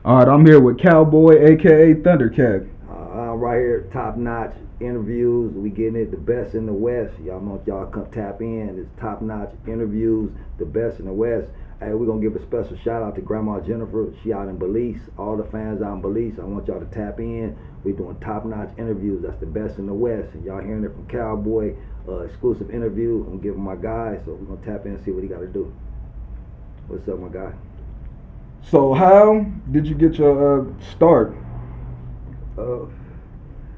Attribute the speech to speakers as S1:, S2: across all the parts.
S1: All right, I'm here with Cowboy, aka Thundercat.
S2: I'm right here, top notch interviews. We getting it, the best in the West. Y'all want y'all come tap in. It's top notch interviews, the best in the West. Hey, we're gonna give a special shout out to Grandma Jennifer. She out in Belize. All the fans out in Belize, I want y'all to tap in. We doing top notch interviews. That's the best in the West. And y'all hearing it from Cowboy. Exclusive interview. I'm giving my guy, so we're gonna tap in and see what he got to do. What's up, my guy?
S1: So how did you get your start?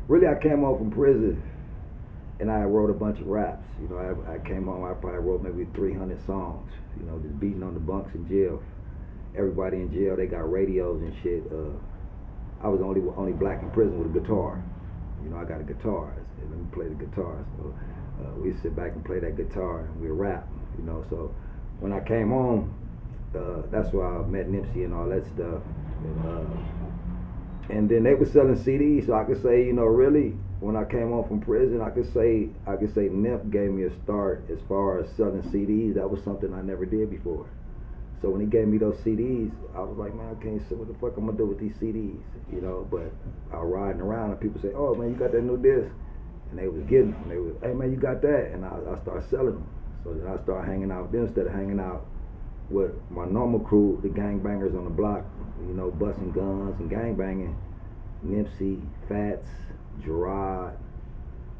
S2: Really, I came home from prison and I wrote a bunch of raps. You know, I came home, I probably wrote maybe 300 songs, you know, just beating on the bunks in jail. Everybody in jail, they got radios and shit. I was the only black in prison with a guitar. You know, I got a guitar. I said, let me play the guitar. So we sit back and play that guitar and we rap, you know. So when I came home, that's where I met Nipsey and all that stuff. And then they were selling CDs, so I could say, you know, really, when I came home from prison, I could say Nip gave me a start as far as selling CDs. That was something I never did before. So when he gave me those CDs, I was like, man, I can't say what the fuck I'm gonna do with these CDs, you know. But I was riding around and people say, oh man, you got that new disc, and they was getting them. They was, hey man, you got that, and I started selling them. So then I started hanging out with them instead of hanging out with my normal crew, the gangbangers on the block, you know, busting guns and gangbanging. Nipsey, Fats, Gerard,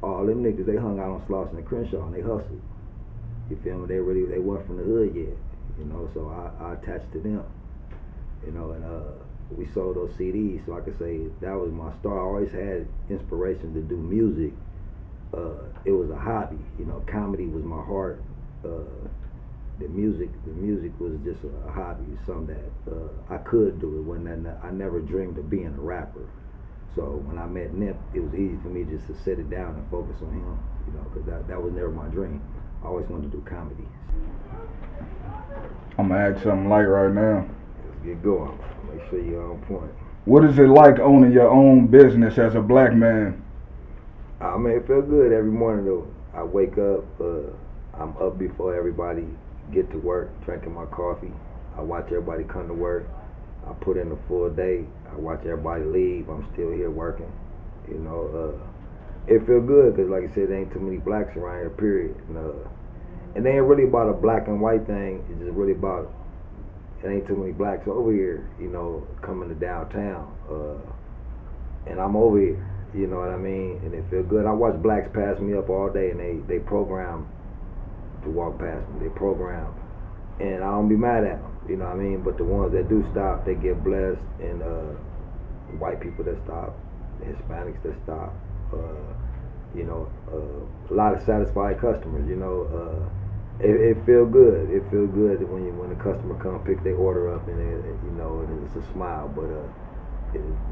S2: all them niggas, they hung out on Slauson and Crenshaw and they hustled. You feel me? They weren't from the hood yet, you know, so I attached to them, you know, and we sold those CDs, so I could say that was my start. I always had inspiration to do music. It was a hobby, you know, comedy was my heart. The music was just a hobby, something that I could do. It wasn't that I never dreamed of being a rapper. So when I met Nip, it was easy for me just to sit it down and focus on him, you know, because that was never my dream. I always wanted to do comedy.
S1: I'm gonna ask something light right now.
S2: Let's get going. Make sure you're on point.
S1: What is it like owning your own business as a black man?
S2: I mean, it feel good every morning though. I wake up, I'm up before everybody get to work, drinking my coffee. I watch everybody come to work. I put in a full day. I watch everybody leave. I'm still here working. You know, it feel good because, like I said, there ain't too many blacks around here. Period. And they ain't really about a black and white thing. It's just really about it ain't too many blacks over here. You know, coming to downtown, and I'm over here. You know what I mean? And it feel good. I watch blacks pass me up all day, and they program to walk past me. They program, and I don't be mad at them. You know what I mean? But the ones that do stop, they get blessed. And white people that stop, the Hispanics that stop, you know, a lot of satisfied customers. You know, it feel good. It feel good when the customer come pick their order up and you know, and it's a smile. But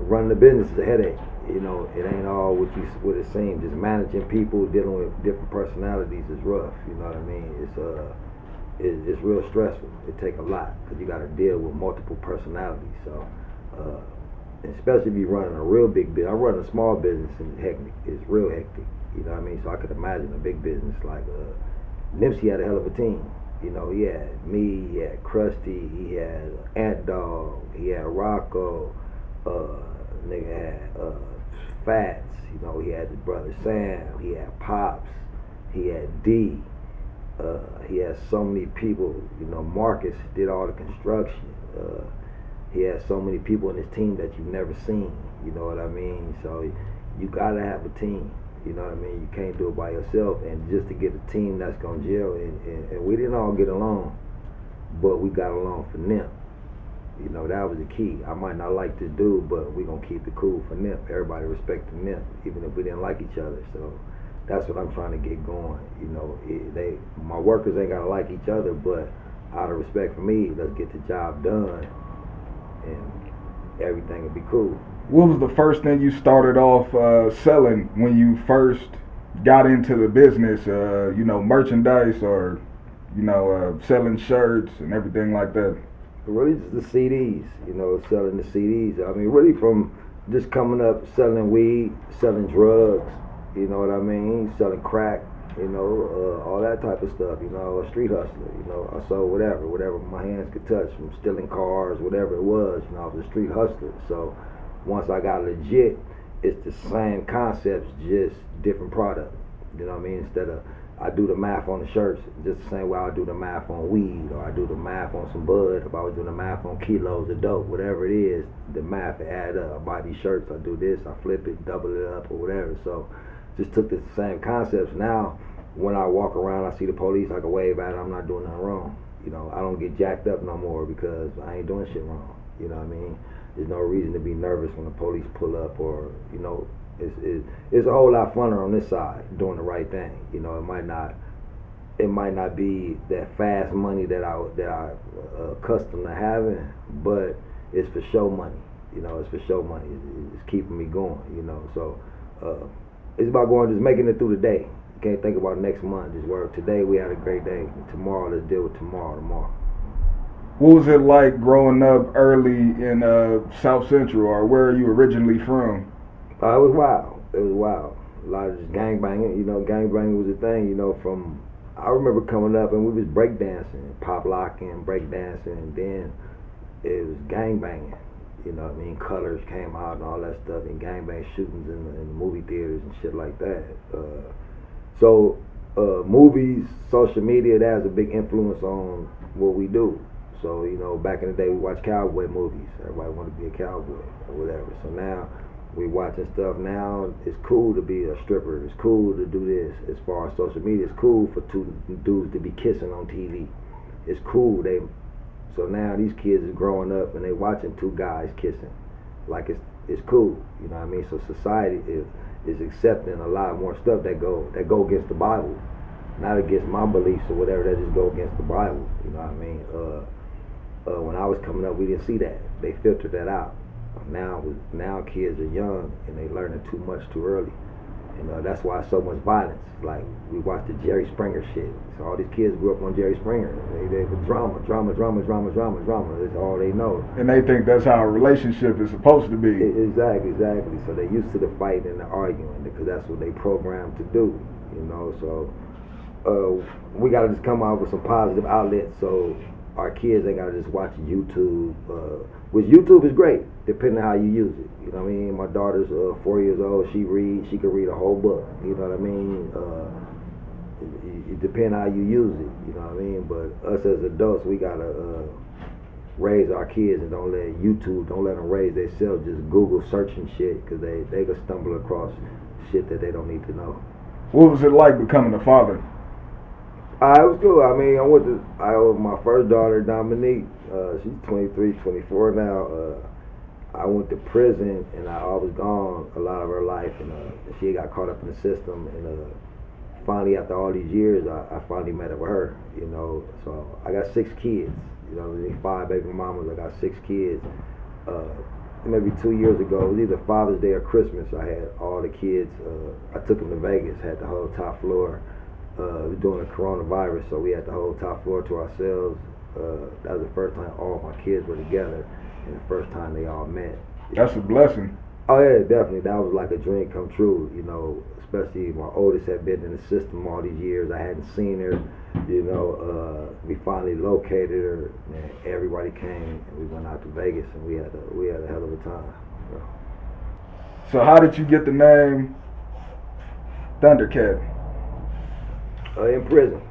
S2: running the business is a headache. You know, it ain't all what it seems. Just managing people, dealing with different personalities is rough. You know what I mean? It's real stressful. It take a lot because you got to deal with multiple personalities. So, especially if you running a real big business. I run a small business and it's real hectic. You know what I mean? So I could imagine a big business like Nipsey had a hell of a team. You know, he had me, he had Krusty, he had Ant Dog, he had Rocco. Nigga had Fats, you know, he had his brother Sam, he had Pops, he had D, he had so many people, you know, Marcus did all the construction, he had so many people in his team that you've never seen, you know what I mean? So you gotta have a team, you know what I mean? You can't do it by yourself, and just to get a team that's gonna gel, and we didn't all get along, but we got along for Nip. You know, that was the key. I might not like this dude, but we gonna keep it cool for Nip. Everybody respect the Nip, even if we didn't like each other. So that's what I'm trying to get going. You know, my workers ain't gotta like each other, but out of respect for me, let's get the job done, and everything will be cool.
S1: What was the first thing you started off selling when you first got into the business? You know, merchandise or, you know, selling shirts and everything like that?
S2: Really just the CDs, you know, selling the CDs. I mean, really from just coming up selling weed, selling drugs, you know what I mean, selling crack, all that type of stuff, a street hustler, I sold whatever my hands could touch, from stealing cars, whatever it was, I was a street hustler. So once I got legit, it's the same concepts, just different product. You know what I mean? Instead of, I do the math on the shirts just the same way I do the math on weed, or I do the math on some bud, if I was doing the math on kilos of dope, whatever it is, the math add up. I buy these shirts, I do this, I flip it, double it up, or whatever. So just took the same concepts. Now when I walk around, I see the police, I can wave at it, I'm not doing nothing wrong. I don't get jacked up no more because I ain't doing shit wrong. You know what I mean? There's no reason to be nervous when the police pull up, or it's a whole lot funner on this side doing the right thing. It might not be that fast money that I accustomed to having, but it's for show money. It's for show money. It's keeping me going. So it's about just making it through the day. You can't think about next month. Just work today. We had a great day. Tomorrow, let's deal with tomorrow.
S1: What was it like growing up early in South Central, or where are you originally from?
S2: It was wild. It was wild. A lot of just gangbanging. Gangbanging was a thing. I remember coming up and we was breakdancing, pop locking, breakdancing, and then it was gangbanging. Colors came out and all that stuff, and gangbang shootings in the movie theaters and shit like that. So movies, social media, that has a big influence on what we do. So, back in the day we watched cowboy movies. Everybody wanted to be a cowboy or whatever. So now we watching stuff now. It's cool to be a stripper. It's cool to do this. As far as social media, it's cool for two dudes to be kissing on TV. It's cool. So now these kids is growing up and they watching two guys kissing. Like it's cool. You know what I mean? So society is accepting a lot more stuff that go against the Bible. Not against my beliefs or whatever, that just go against the Bible. You know what I mean? When I was coming up, we didn't see that. They filtered that out. Now kids are young and they learning too much too early. That's why so much violence. Like, we watched the Jerry Springer shit. So all these kids grew up on Jerry Springer. They were drama. That's all they know.
S1: And they think that's how a relationship is supposed to be.
S2: Exactly. So they used to the fight and the arguing because that's what they programmed to do. So we gotta just come out with some positive outlets so our kids ain't gotta just watch YouTube. Which YouTube is great, depending on how you use it. You know what I mean? My daughter's 4 years old. She can read a whole book. You know what I mean? It depends how you use it. You know what I mean? But us as adults, we gotta raise our kids and don't let them raise themselves. Just Google searching shit, because they could stumble across shit that they don't need to know.
S1: What was it like becoming a father?
S2: It was cool. I mean, my first daughter, Dominique, she's 23, 24 now. I went to prison, and I was gone a lot of her life, and she got caught up in the system, and finally, after all these years, I finally met up with her, So I got 6 kids, 5 baby mamas. I got 6 kids. Maybe 2 years ago, it was either Father's Day or Christmas, I had all the kids. I took them to Vegas, had the whole top floor. During the coronavirus, so we had the whole top floor to ourselves. That was the first time all my kids were together, and the first time they all met.
S1: That's a blessing.
S2: Oh yeah, definitely. That was like a dream come true. Especially my oldest had been in the system all these years. I hadn't seen her. We finally located her, and everybody came, and we went out to Vegas, and we had a hell of a time.
S1: So how did you get the name Thundercat?
S2: In prison.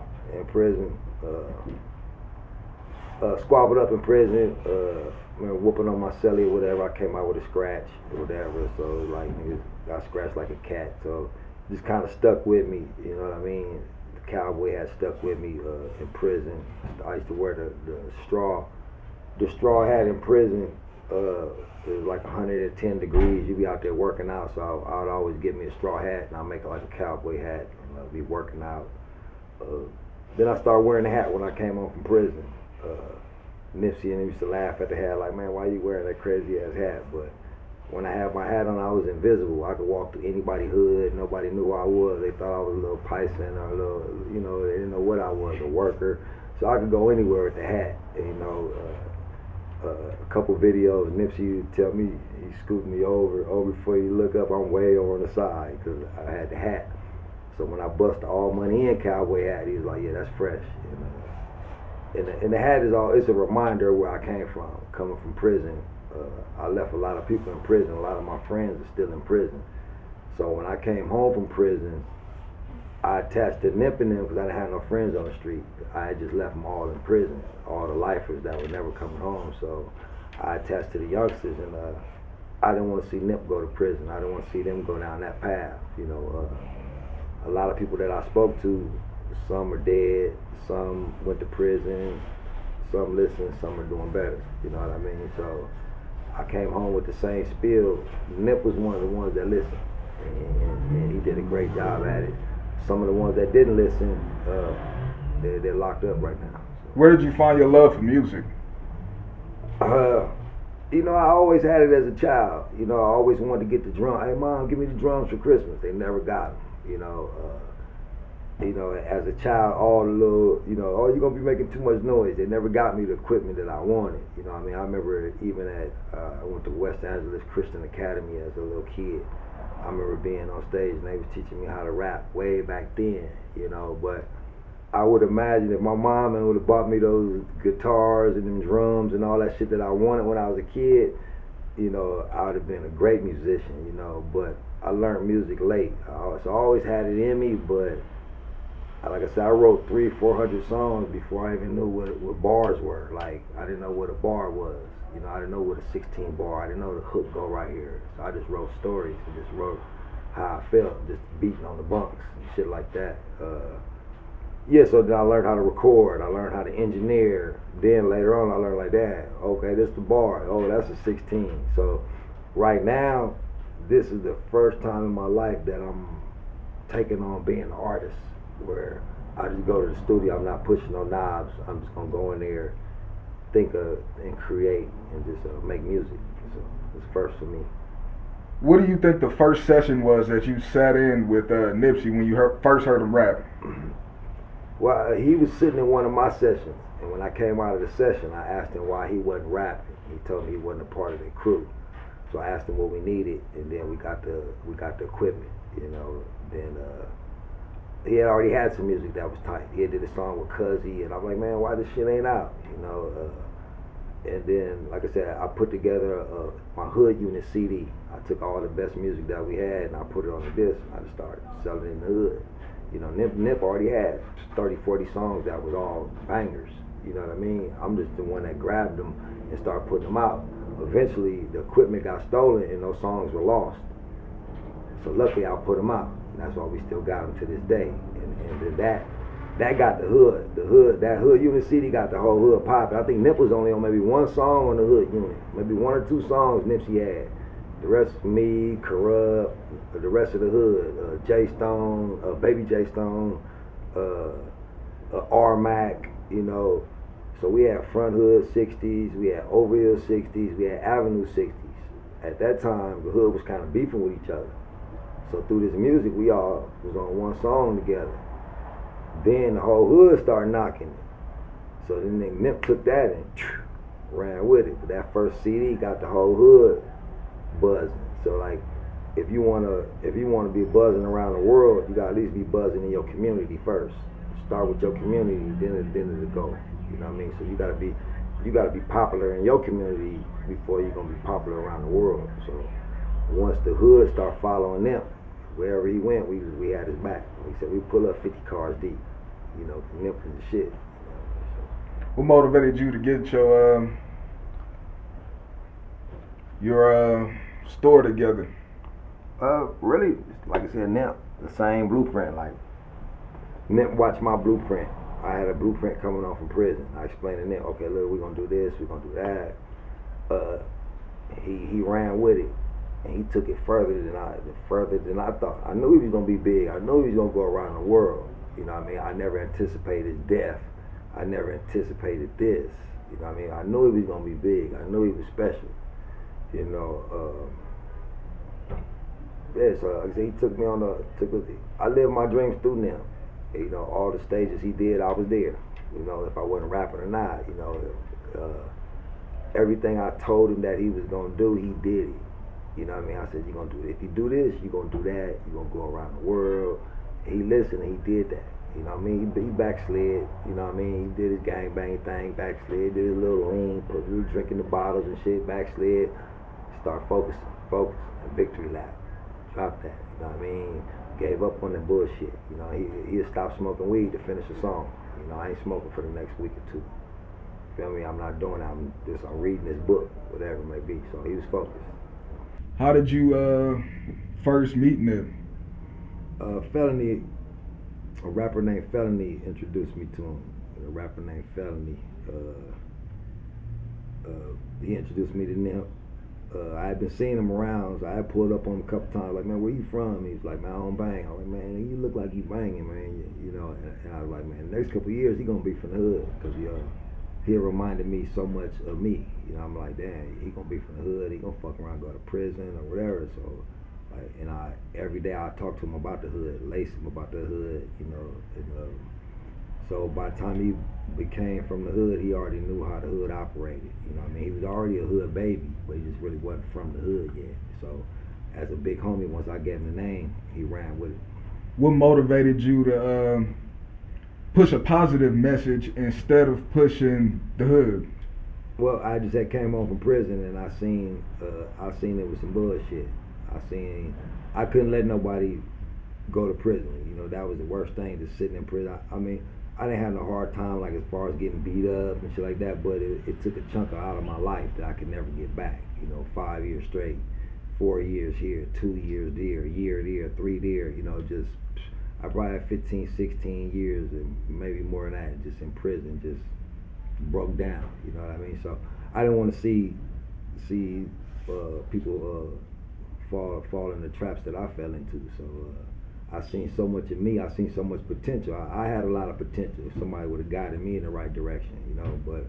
S2: Squabbled up in prison. Whooping on my celly or whatever. I came out with a scratch or whatever. So like, niggas got scratched like a cat. So just kind of stuck with me. You know what I mean? The cowboy had stuck with me in prison. I used to wear the straw. The straw hat in prison. It was like 110 degrees. You'd be out there working out. So I would always get me a straw hat, and I'd make it like a cowboy hat, and I'd be working out. Then I started wearing the hat when I came home from prison. Nipsey and them used to laugh at the hat, like, man, why you wearing that crazy ass hat? But when I had my hat on, I was invisible. I could walk through anybody's hood. Nobody knew who I was. They thought I was a little Python or a little, they didn't know what I was, a worker. So I could go anywhere with the hat. And, a couple videos, Nipsey would tell me, he scooped me over before you look up, I'm way over on the side because I had the hat. So when I bust the all money in cowboy hat, he was like, yeah, that's fresh. And the hat is it's a reminder of where I came from, coming from prison. I left a lot of people in prison. A lot of my friends are still in prison. So when I came home from prison, I attached to Nip and them because I didn't have no friends on the street. I had just left them all in prison, all the lifers that were never coming home. So I attached to the youngsters, and I didn't want to see Nip go to prison. I didn't want to see them go down that path. A lot of people that I spoke to, some are dead, some went to prison, some listen, some are doing better. You know what I mean? So I came home with the same spiel. Nip was one of the ones that listened, and he did a great job at it. Some of the ones that didn't listen, they're locked up right now.
S1: Where did you find your love for music?
S2: I always had it as a child. I always wanted to get the drum. Hey, Mom, give me the drums for Christmas. They never got them. As a child, all the little, oh, you're going to be making too much noise. They never got me the equipment that I wanted. I remember even I went to West Angeles Christian Academy as a little kid. I remember being on stage and they was teaching me how to rap way back then, but I would imagine if my mom would have bought me those guitars and them drums and all that shit that I wanted when I was a kid, I would have been a great musician, but I learned music late. So I always had it in me, but like I said, I wrote 300-400 songs before I even knew what bars were. Like, I didn't know what a bar was. I didn't know what a 16 bar. I didn't know the hook go right here. So I just wrote stories and just wrote how I felt, just beating on the bunks and shit like that. So then I learned how to record. I learned how to engineer. Then later on, I learned like that. Okay, this the bar. Oh, that's a 16. So right now, this is the first time in my life that I'm taking on being an artist, where I just go to the studio. I'm not pushing no knobs. I'm just gonna go in there, think of and create and just make music. So it's first for me.
S1: What do you think the first session was that you sat in with Nipsey when you first heard him rap?
S2: Well, he was sitting in one of my sessions, and when I came out of the session, I asked him why he wasn't rapping. He told me he wasn't a part of the crew. So I asked him what we needed, and then we got the equipment. Then he had already had some music that was tight. He had did a song with Cuzzy, and I'm like, man, why this shit ain't out? And then, like I said, I put together my Hood Unit CD. I took all the best music that we had, and I put it on the disc. I just started selling it in the hood. Nip already had 30, 40 songs that was all bangers. You know what I mean? I'm just the one that grabbed them and started putting them out. Eventually, the equipment got stolen, and those songs were lost. So luckily, I put them out. That's why we still got them to this day. And that got the hood. That Hood Unit CD got the whole hood popping. I think Nip was only on maybe one song on the Hood Unit. Maybe one or two songs Nipsey had. The rest, me, Corrupt, the rest of the hood, J Stone, Baby J Stone, R Mac, So we had Front Hood 60s, we had Overhill 60s, we had Avenue 60s. At that time, the hood was kind of beefing with each other. So through this music, we all was on one song together. Then the whole hood started knocking it. So then Nip took that and ran with it. But that first CD got the whole hood buzzing. So like, if you wanna be buzzing around the world, you gotta at least be buzzing in your community first. Start with your community, then it'll go. You know what I mean? So you gotta be popular in your community before you're gonna be popular around the world. So once the hood start following them, wherever he went, we had his back. He said we pull up 50 cars deep. Nip is the shit.
S1: What motivated you to get your store together?
S2: Really, like I said, Nip, the same blueprint. Like, Nip watched my blueprint. I had a blueprint coming on from prison. I explained to Nip, okay, look, we're gonna do this, we're gonna do that. He ran with it, and he took it further than I thought. I knew he was gonna be big. I knew he was gonna go around the world. You know what I mean? I never anticipated death. I never anticipated this. You know what I mean? I knew he was gonna be big. I knew he was special. So like I said, he took me on I lived my dreams through Nip. All the stages he did, I was there. If I wasn't rapping or not, everything I told him that he was gonna do, he did it. You know what I mean? I said, you're gonna do it. If you do this, you're gonna do that. You're gonna go around the world. he listened and he did that. You know what I mean? He backslid. You know what I mean? He did his gangbang thing, backslid, did his little lean, drinking the bottles and shit, backslid. Start focusing, and victory lap. Drop that. You know what I mean? Gave up on the bullshit. You know, he'll stop smoking weed to finish a song. You know, I ain't smoking for the next week or two. Feel me? I'm not doing that. I'm reading this book, whatever it may be. So he was focused.
S1: How did you first meet Nip?
S2: Felony, a rapper named Felony introduced me to him. A rapper named Felony, he introduced me to Nip. I had been seeing him around, so I had pulled up on him a couple times, like, man, where you from? He was like, man, I don't bang. I was like, man, you look like you banging, man. You know, and I was like, man, the next couple of years, he gonna be from the hood, because he reminded me so much of me. You know, I'm like, damn, he gonna be from the hood, he gonna fuck around, go to prison or whatever. So, like, and every day I talk to him about the hood, lace him about the hood, you know. And, so by the time he became from the hood, he already knew how the hood operated. You know what I mean? He was already a hood baby, but he just really wasn't from the hood yet. So as a big homie, once I gave him the name, he ran with it.
S1: What motivated you to push a positive message instead of pushing the hood?
S2: Well, I just had came home from prison and I seen it was some bullshit. I couldn't let nobody go to prison. You know, that was the worst thing, just sitting in prison. I mean, I didn't have no hard time, like, as far as getting beat up and shit like that, but it took a chunk out of my life that I could never get back. You know, 5 years straight, 4 years here, 2 years there, a year there, 3 there, you know, just, I probably had 15, 16 years and maybe more than that, just in prison, just broke down, you know what I mean? So I didn't want to see people fall in the traps that I fell into. So I seen so much of me. I seen so much potential. I had a lot of potential if somebody would have guided me in the right direction, you know. But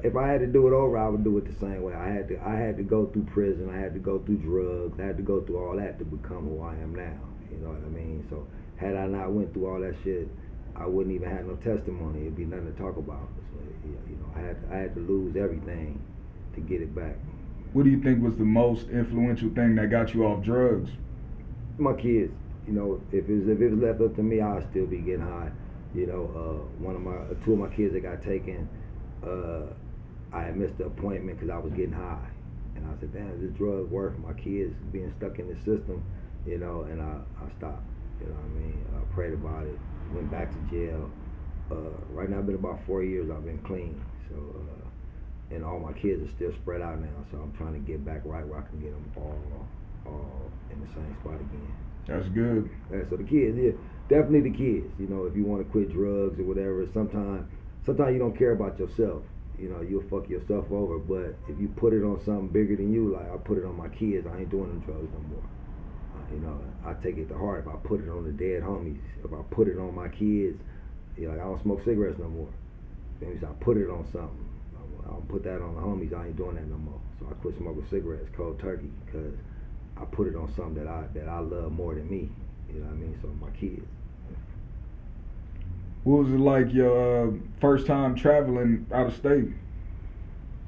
S2: if I had to do it over, I would do it the same way. I had to go through prison. I had to go through drugs. I had to go through all that to become who I am now. You know what I mean? So had I not went through all that shit, I wouldn't even have no testimony. It'd be nothing to talk about. So, you know, I had to lose everything to get it back.
S1: What do you think was the most influential thing that got you off drugs?
S2: My kids. You know, if it was left up to me, I'd still be getting high. You know, two of my kids that got taken, I had missed the appointment because I was getting high, and I said, damn, is this drug worth my kids being stuck in the system? You know, and I stopped. You know what I mean? I prayed about it. Went back to jail. Right now, it's been about 4 years I've been clean. So, and all my kids are still spread out now. So I'm trying to get back right where I can get them all in the same spot again.
S1: That's good.
S2: Yeah, so the kids, yeah, definitely the kids. You know, if you want to quit drugs or whatever, sometimes you don't care about yourself. You know, you'll fuck yourself over. But if you put it on something bigger than you, like I put it on my kids, I ain't doing the drugs no more. You know, I take it to heart. If I put it on the dead homies, if I put it on my kids, you know, like I don't smoke cigarettes no more. So I put it on something. I don't put that on the homies. I ain't doing that no more. So I quit smoking cigarettes, cold turkey, because I put it on something that I love more than me. You know what I mean? So my kids.
S1: What was it like your first time traveling out of state?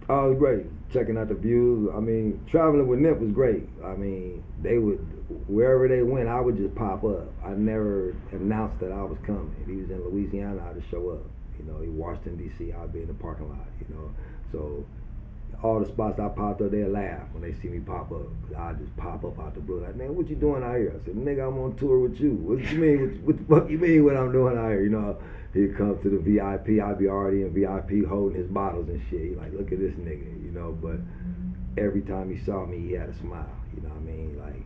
S2: Oh, it was great. Checking out the views. I mean, traveling with Nip was great. I mean, they would, wherever they went, I would just pop up. I never announced that I was coming. If he was in Louisiana, I'd just show up. You know, in Washington, D.C., I'd be in the parking lot, you know. So all the spots I popped up, they'll laugh when they see me pop up. I just pop up out the blue, like, man, what you doing out here? I said, nigga, I'm on tour with you. What you mean? What the fuck you mean what I'm doing out here? You know, he'd come to the VIP. I'd be already in VIP holding his bottles and shit. He like, look at this nigga, you know. But every time he saw me, he had a smile. You know what I mean? Like,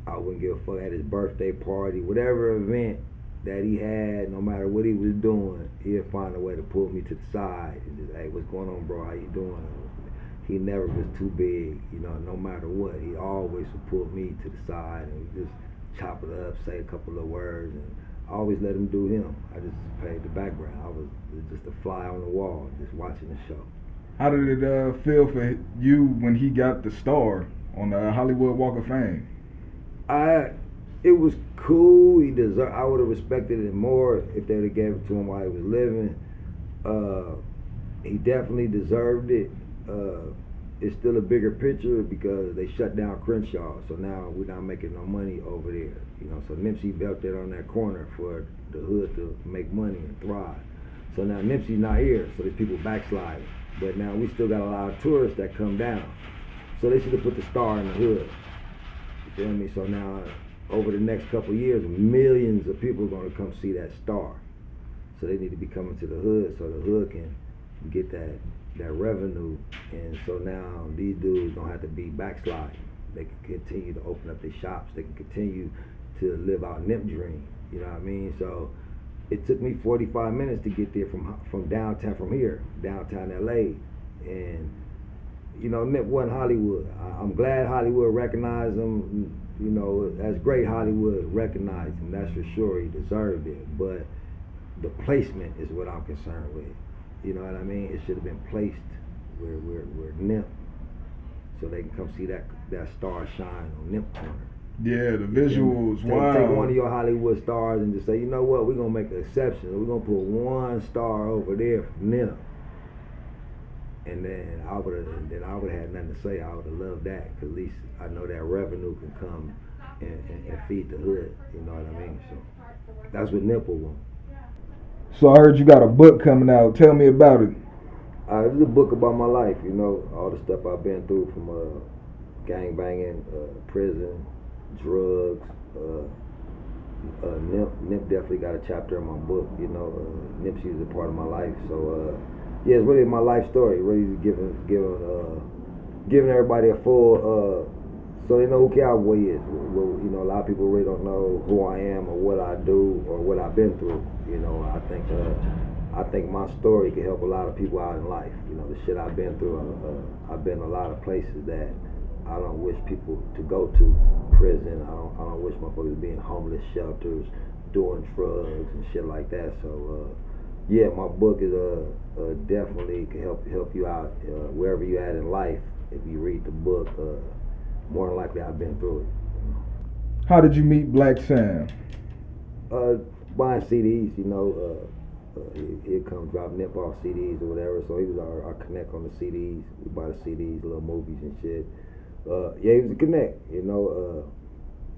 S2: I wouldn't give a fuck at his birthday party, whatever event that he had, no matter what he was doing, he'd find a way to pull me to the side and just, hey, what's going on, bro? How you doing? He never was too big, you know, no matter what. He always would pull me to the side and just chop it up, say a couple of words, and I always let him do him. I just played the background. I was just a fly on the wall, just watching the show.
S1: How did it feel for you when he got the star on the Hollywood Walk of Fame?
S2: It was cool. I would have respected it more if they'd have gave it to him while he was living. He definitely deserved it. it's still a bigger picture because they shut down Crenshaw, so now we're not making no money over there. You know, so Nipsey built it on that corner for the hood to make money and thrive. So now Nipsey's not here, so there's people backsliding. But now we still got a lot of tourists that come down. So they should have put the star in the hood. You feel me? So now, over the next couple of years, millions of people are going to come see that star. So they need to be coming to the hood so the hood can get that revenue. And so now these dudes don't have to be backsliding. They can continue to open up their shops. They can continue to live out Nip dream. You know what I mean? So it took me 45 minutes to get there from downtown, from here, downtown LA. And you know, Nip wasn't Hollywood. I'm glad Hollywood recognized him. You know, that's great Hollywood recognized him. That's for sure. He deserved it. But the placement is what I'm concerned with. You know what I mean? It should have been placed where Nip, so they can come see that star shine on Nip corner.
S1: Yeah, the visuals. Wow.
S2: Take one of your Hollywood stars and just say, you know what? We're gonna make an exception. We're gonna put one star over there for Nip. And then I would have had nothing to say. I would have loved that, because at least I know that revenue can come and feed the hood. You know what I mean? So that's what Nip will want.
S1: So I heard you got a book coming out. Tell me about it.
S2: This is a book about my life. You know, all the stuff I've been through, from gang banging, prison, drugs. Nip definitely got a chapter in my book. You know, Nipsey is a part of my life. So. Yeah, it's really my life story. Really giving everybody a full, so they know who Cowboy is. Well, you know, a lot of people really don't know who I am or what I do or what I've been through. You know, I think my story can help a lot of people out in life. You know, the shit I've been through. I've been a lot of places that I don't wish people to go to. Prison. I don't wish motherfuckers to be in homeless shelters, doing drugs and shit like that. So. Yeah, my book is definitely can help you out wherever you at in life. If you read the book, more than likely I've been through it.
S1: How did you meet Black Sam?
S2: Buying CDs, you know. He'd come drop Nip off CDs or whatever. So he was our connect on the CDs. We buy the CDs, little movies and shit. Yeah, he was a connect. You know,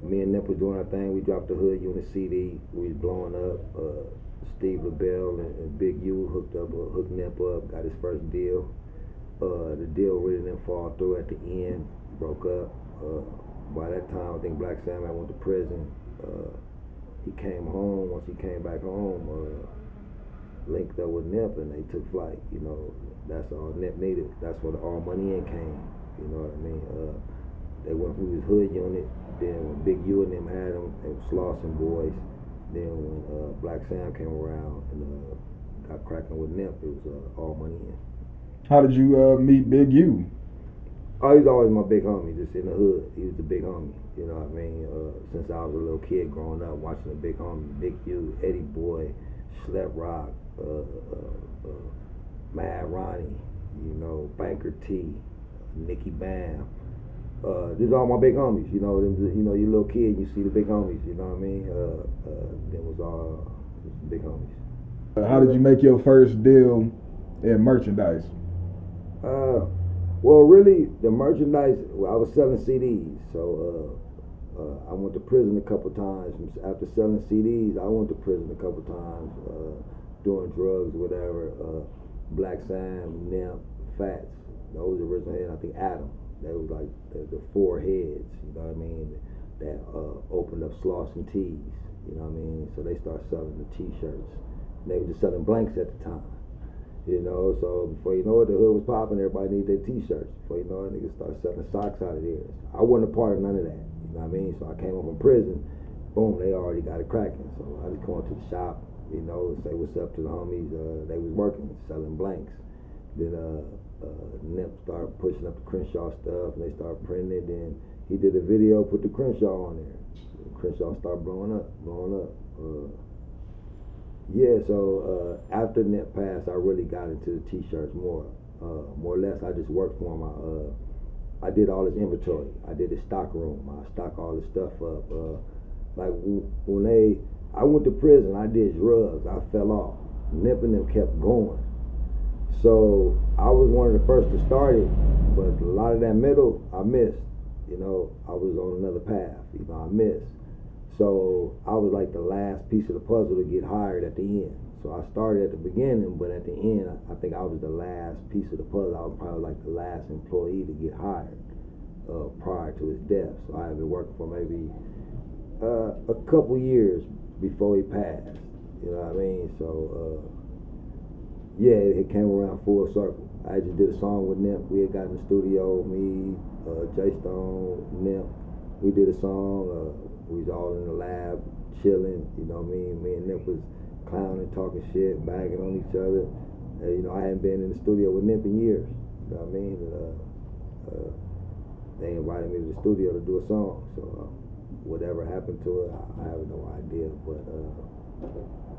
S2: me and Nip was doing our thing. We dropped the Hood Unit CD. We was blowing up. Steve LaBelle and Big U hooked Nip up, got his first deal. The deal really didn't fall through at the end, broke up. By that time, I think Black Sam went to prison. He came home. Once he came back home, linked up with Nip, and they took flight. You know, that's all Nip needed. That's where the All Money In came. You know what I mean? They went through his Hood Unit. Then when Big U and them had him, they were Slauson boys. Then when Black Sam came around and got cracking with Nip, it was All Money In.
S1: How did you meet Big U?
S2: Oh, he's always my big homie, just in the hood. He was the big homie, you know what I mean? Since I was a little kid growing up, watching the big homie, Big U, Eddie Boy, Slep Rock, Mad Ronnie, you know, Banker T, Nicky Bam. These are all my big homies, you know. You know, you're a little kid, you see the big homies, you know what I mean? Them was all big homies.
S1: How did you make your first deal in merchandise?
S2: Well, really, the merchandise, I was selling CDs, so I went to prison a couple times. After selling CDs, I went to prison a couple times, doing drugs, whatever. Black Sam, Nip, Fats, those original heads, I think Adam. They was like the four heads, you know what I mean, that opened up Slauson Tees, you know what I mean? So they started selling the T-shirts. They were just selling blanks at the time, you know? So before you know it, the hood was popping, everybody needed their T-shirts. Before you know it, niggas started selling socks out of there. I wasn't a part of none of that, you know what I mean? So I came home from prison, boom, they already got it cracking. So I just go into the shop, you know, say what's up to the homies. They was working, selling blanks. Then Nip started pushing up the Crenshaw stuff, and they started printing it. Then he did a video, put the Crenshaw on there. Crenshaw started blowing up. Yeah, so after Nip passed, I really got into the T-shirts more. More or less, I just worked for him. I did all his inventory. I did his stock room. I stock all his stuff up. Like when I went to prison, I did drugs. I fell off. Nip and them kept going. So I was one of the first to start it, but a lot of that middle I missed. You know, I was on another path. You know, I missed. So I was like the last piece of the puzzle to get hired at the end. So I started at the beginning, but at the end, I think I was the last piece of the puzzle. I was probably like the last employee to get hired prior to his death. So I had been working for maybe a couple years before he passed. You know what I mean? So yeah, it came around full circle. I just did a song with Nip. We had got in the studio, me, Jay Stone, Nip. We did a song. We was all in the lab, chilling. You know what I mean? Me and Nip was clowning, talking shit, bagging on each other. You know, I hadn't been in the studio with Nip in years. You know what I mean? They invited me to the studio to do a song. So whatever happened to it, I have no idea. But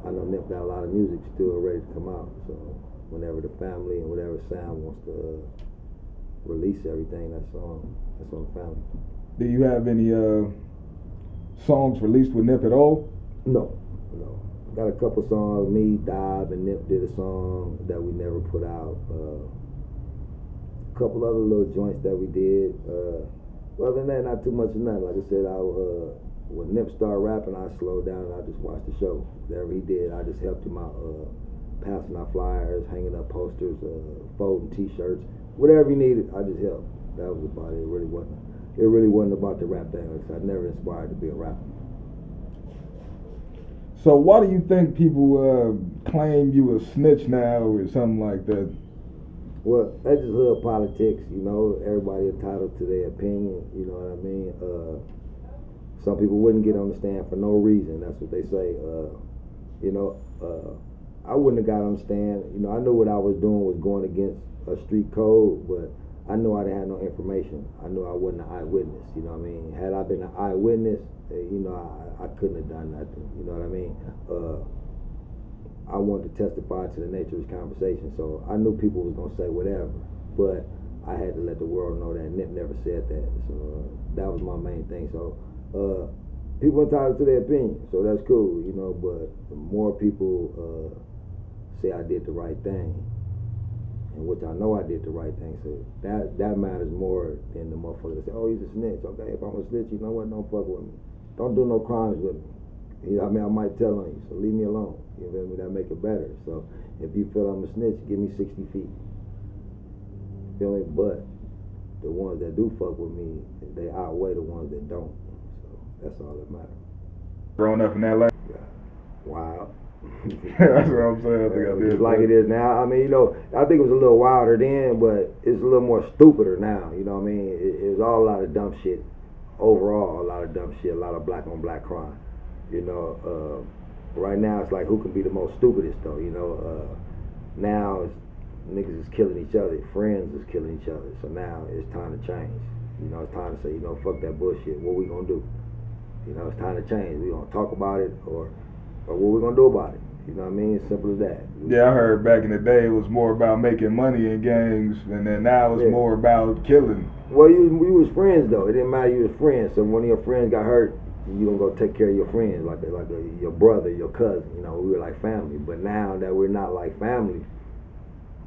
S2: I know Nip got a lot of music still ready to come out. So whenever the family and whatever sound wants to release everything, that's on the family.
S1: Do you have any songs released with Nip at all?
S2: No. Got a couple songs. Me, Dive, and Nip did a song that we never put out. A couple other little joints that we did. Other than that, not too much of nothing. Like I said, when Nip started rapping, I slowed down and I just watched the show. Whatever he did, I just helped him out, passing out flyers, hanging up posters, folding T-shirts, whatever he needed, I just helped. That was about it. It really wasn't about the rap thing. Like I said, I never inspired to be a rapper.
S1: So why do you think people claim you a snitch now or something like that?
S2: Well, that's just hood politics, you know. Everybody entitled to their opinion, you know what I mean? Some people wouldn't get on the stand for no reason. That's what they say. I wouldn't have got on the stand. You know, I knew what I was doing was going against a street code, but I knew I didn't have no information. I knew I wasn't an eyewitness, you know what I mean? Had I been an eyewitness, you know, I couldn't have done nothing, you know what I mean? I wanted to testify to the nature of this conversation, so I knew people was gonna say whatever, but I had to let the world know that Nip never said that, so that was my main thing. So people entitled to their opinion, so that's cool, you know, but the more people say I did the right thing, and which I know I did the right thing, so that matters more than the motherfucker that say, oh, he's a snitch. Okay, if I'm a snitch, you know what, don't fuck with me. Don't do no crimes with me. You know, I mean, I might tell on you, so leave me alone. You feel me? That make it better. So if you feel I'm a snitch, give me 60 feet. You feel me? But the ones that do fuck with me, they outweigh the ones that don't. So that's all that matters.
S1: Growing up in LA?
S2: Yeah. Wow.
S1: That's what I'm saying. I think I did.
S2: Just like it is now. I mean, you know, I think it was a little wilder then, but it's a little more stupider now. You know what I mean? It was all a lot of dumb shit. Overall, a lot of dumb shit, a lot of black on black crime. You know, right now it's like who can be the most stupidest though. You know, now it's, niggas is killing each other, friends is killing each other. So now it's time to change. You know, it's time to say, you know, fuck that bullshit. What we gonna do? You know, it's time to change. We gonna talk about it or what we gonna do about it? You know what I mean? It's simple as that.
S1: Yeah, I heard back in the day it was more about making money in gangs, and then now it's more about killing.
S2: Well, you was friends though. It didn't matter, you was friends. So when one of your friends got hurt, you gonna go take care of your friends, like your brother, your cousin. You know, we were like family. But now that we're not like family,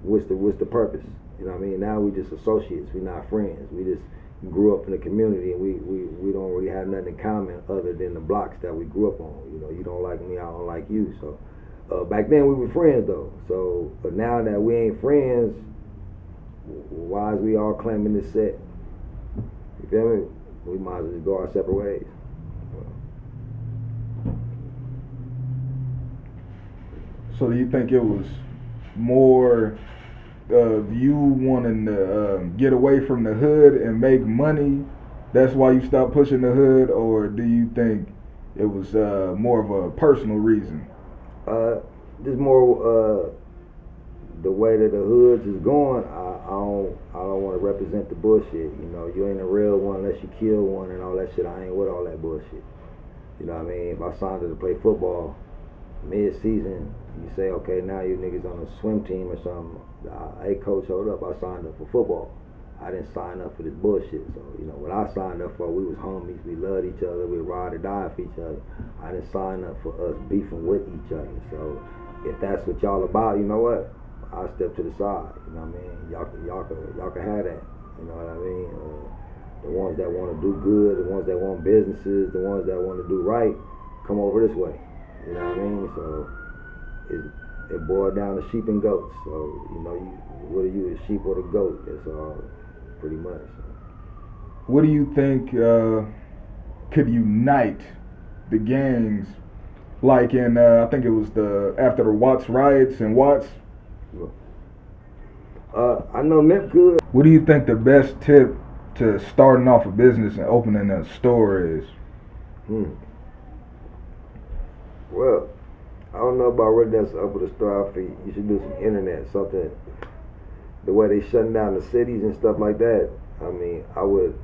S2: what's the purpose? You know what I mean? Now we just associates. We're not friends. We just grew up in the community, and we don't really have nothing in common other than the blocks that we grew up on. You know, you don't like me, I don't like you. So back then we were friends though. So, but now that we ain't friends, why is we all claiming this set? You feel me? We might as well just go our separate ways.
S1: So do you think it was more of you wanting to get away from the hood and make money, that's why you stopped pushing the hood, or do you think it was more of a personal reason?
S2: Just more the way that the hoods is going. I don't want to represent the bullshit. You know, you ain't a real one unless you kill one and all that shit. I ain't with all that bullshit. You know what I mean? If I signed to play football mid-season, you say, okay, now you niggas on a swim team or something. Hey, coach, hold up, I signed up for football. I didn't sign up for this bullshit. So, you know, what I signed up for, we was homies, we loved each other, we ride or die for each other. I didn't sign up for us beefing with each other. So, if that's what y'all about, you know what? I step to the side. You know what I mean? Y'all can have that. You know what I mean? The ones that want to do good, the ones that want businesses, the ones that want to do right, come over this way. You know what I mean? So it boiled down to sheep and goats. So whether you the sheep or the goat, it's all pretty much.
S1: What do you think could unite the gangs? Like in, I think it was after the Watts riots in Watts.
S2: I know Nip good.
S1: What do you think the best tip to starting off a business and opening a store is?
S2: Well, I don't know about whether that's up with a store. I think you should do some internet, something. The way they shutting down the cities and stuff like that. I mean, I would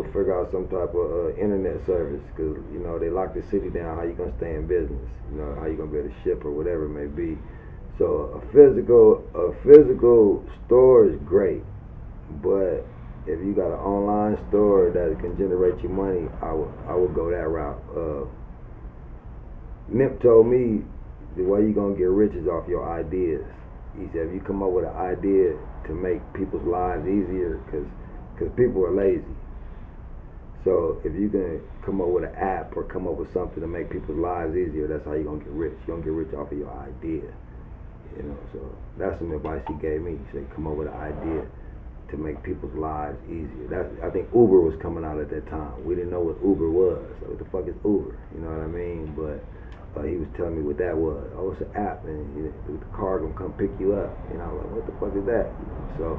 S2: figure out some type of internet service, because they lock the city down. How you gonna stay in business? How you gonna be able to ship or whatever it may be. So a physical store is great, but if you got an online store that can generate you money, I would go that route. Nip told me the way you gonna get rich is off your ideas. He said if you come up with an idea to make people's lives easier, because people are lazy. So if you can come up with an app or come up with something to make people's lives easier, that's how you're gonna get rich. You're gonna get rich off of your idea. So that's some advice he gave me. He said come up with an idea to make people's lives easier. I think Uber was coming out at that time. We didn't know what Uber was. Like, what the fuck is Uber? You know what I mean? But he was telling me what that was. Oh, it's an app, and the car gonna come pick you up. I'm like, what the fuck is that? So,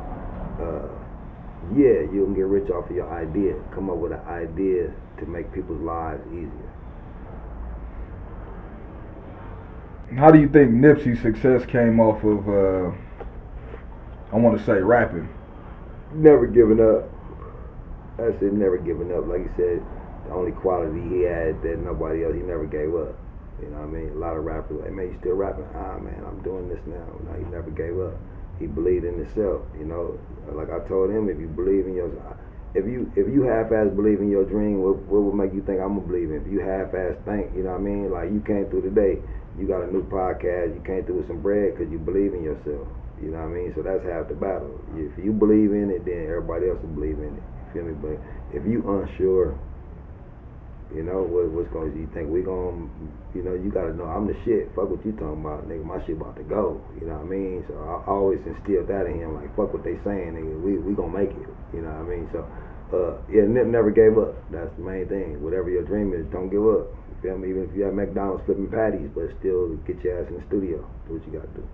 S2: yeah, you can get rich off of your idea. Come up with an idea to make people's lives easier.
S1: How do you think Nipsey's success came off of, I want to say, rapping?
S2: Never giving up. I said never giving up. Like you said, the only quality he had that nobody else, he never gave up. You know what I mean? A lot of rappers like, man, you still rapping? Man, I'm doing this now. No, he never gave up. He believed in himself. Like I told him, if you believe in if you half-ass believe in your dream, what would make you think I'm gonna believe in? If you half-ass think, you know what I mean? Like you came through today, you got a new podcast, you came through with some bread because you believe in yourself. You know what I mean? So that's half the battle. If you believe in it, then everybody else will believe in it. You feel me? But if you unsure, what's going to, you think we going to, you got to know I'm the shit. Fuck what you talking about, nigga. My shit about to go. You know what I mean? So I always instilled that in him, like, fuck what they saying, nigga. We going to make it. You know what I mean? So, yeah, Nip never gave up. That's the main thing. Whatever your dream is, don't give up. You feel me? Even if you have McDonald's flipping patties, but still get your ass in the studio. Do what you got to do.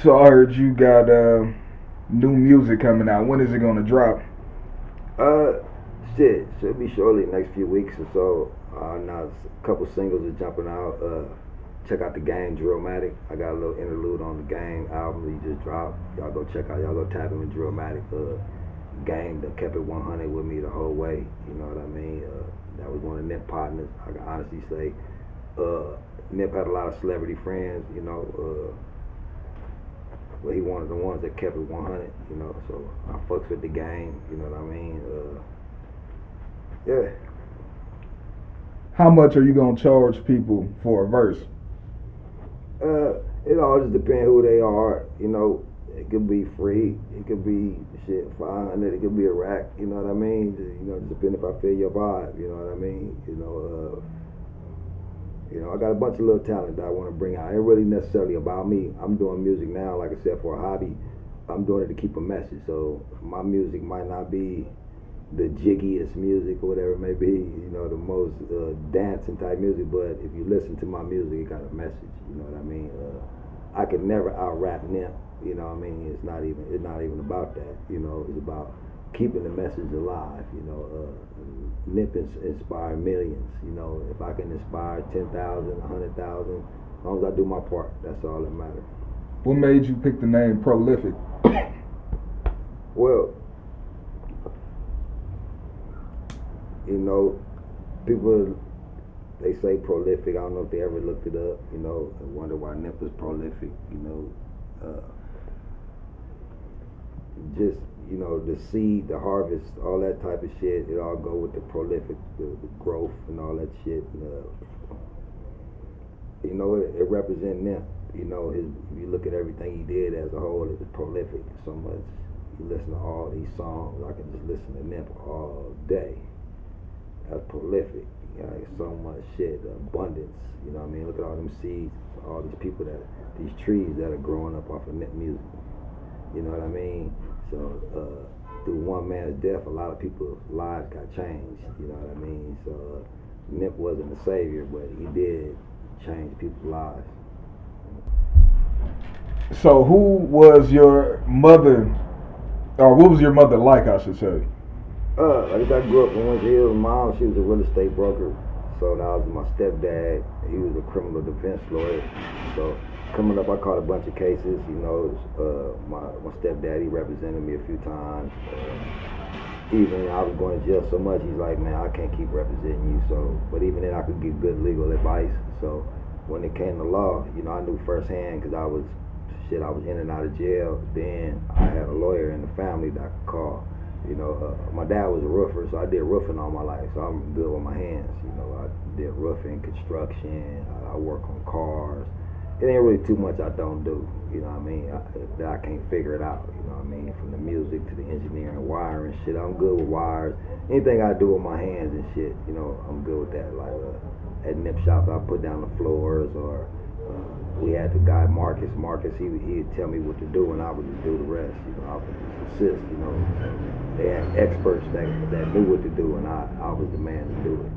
S1: So I heard you got new music coming out. When is it gonna drop?
S2: Shit, should be shortly, next few weeks or so. Now a couple singles are jumping out. Check out the Game Drillmatic. I got a little interlude on the Game album that he just dropped. Y'all go check out. Y'all go tap in with Drillmatic. Game that kept it 100 with me the whole way. You know what I mean? That was one of Nip partners. I can honestly say, Nip had a lot of celebrity friends. But he one of the ones that kept it 100, so I fucks with the Game, you know what I mean? Yeah.
S1: How much are you gonna charge people for a verse?
S2: It all just depends who they are, it could be free, it could be shit, 500, it could be a rack, you know what I mean? Just depending if I feel your vibe, you know what I mean? I got a bunch of little talent that I want to bring out. It ain't really necessarily about me. I'm doing music now, like I said, for a hobby. I'm doing it to keep a message. So my music might not be the jiggiest music or whatever it may be, the most dancing type music. But if you listen to my music, it got a message. You know what I mean? I could never out-rap Nip. You know what I mean? It's not even about that. It's about keeping the message alive. Nip inspire millions. If I can inspire 10,000, 100,000, as long as I do my part, that's all that matters.
S1: What made you pick the name Prolific?
S2: Well, people, they say prolific. I don't know if they ever looked it up, and wonder why Nip was prolific, just, the seed, the harvest, all that type of shit, it all go with the prolific, the growth and all that shit. And, it represents Nip. you know, if you look at everything he did as a whole, it was prolific. So much. You listen to all these songs, I can just listen to Nip all day. That's prolific. You know, so much shit, the abundance. You know what I mean? Look at all them seeds, all these people these trees that are growing up off of Nip music. You know what I mean? So through one man's death, a lot of people's lives got changed. You know what I mean? So Nip wasn't a savior, but he did change people's lives.
S1: So who was your mother, or what was your mother like, I should say?
S2: Like I grew up in Winter Hills. Mom, she was a real estate broker. So that was my stepdad. He was a criminal defense lawyer. So coming up, I caught a bunch of cases. You know, my stepdad, he represented me a few times. Even I was going to jail so much, he's like, man, I can't keep representing you. So, but even then, I could give good legal advice. So when it came to law, you know, I knew firsthand because I was in and out of jail. Then I had a lawyer in the family that I could call. You know, my dad was a roofer, so I did roofing all my life, so I'm good with my hands. You know, I did roofing, construction, I work on cars. It ain't really too much I don't do, you know what I mean, that I can't figure it out, you know what I mean, from the music to the engineering, wiring, shit. I'm good with wires. Anything I do with my hands and shit, you know, I'm good with that. Like at Nip Shop, I put down the floors, or we had the guy Marcus, he'd tell me what to do, and I would just do the rest, you know, I would just assist, you know. They had experts that knew what to do, and I was the man to do it.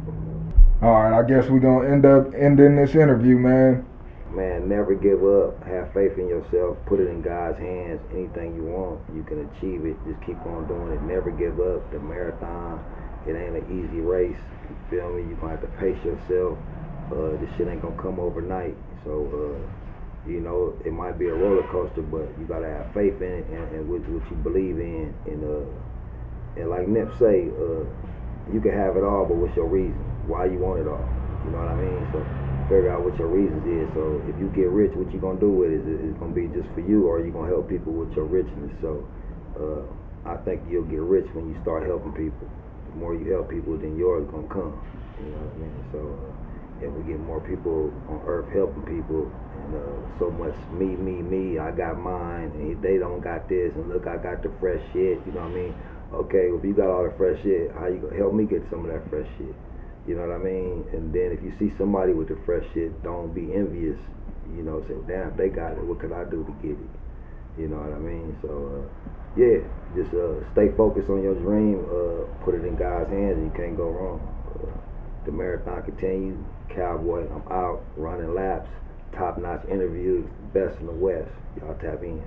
S1: All right, I guess we're going to end up ending this interview, man.
S2: Man, never give up. Have faith in yourself. Put it in God's hands. Anything you want, you can achieve it. Just keep on doing it. Never give up. The marathon, it ain't an easy race. You feel me? You're going to have to pace yourself. This shit ain't going to come overnight. So, you know, it might be a roller coaster, but you got to have faith in it and what you believe in. And like Nip say, you can have it all, but what's your reason? Why you want it all? You know what I mean? So figure out what your reasons is. So if you get rich, what you gonna do with it? Is it gonna be just for you, or are you gonna help people with your richness? So I think you'll get rich when you start helping people. The more you help people, then yours gonna come. You know what I mean? So if we get more people on earth helping people, and so much me, I got mine, and they don't got this, and look, I got the fresh shit. You know what I mean? Okay, if you got all the fresh shit, how you gonna help me get some of that fresh shit? You know what I mean? And then if you see somebody with the fresh shit, don't be envious. You know, say, damn, if they got it, what could I do to get it? You know what I mean? So, yeah, just stay focused on your dream. Put it in God's hands, and you can't go wrong. The marathon continues. Cowboy, I'm out, running laps, top-notch interviews, best in the West. Y'all tap in.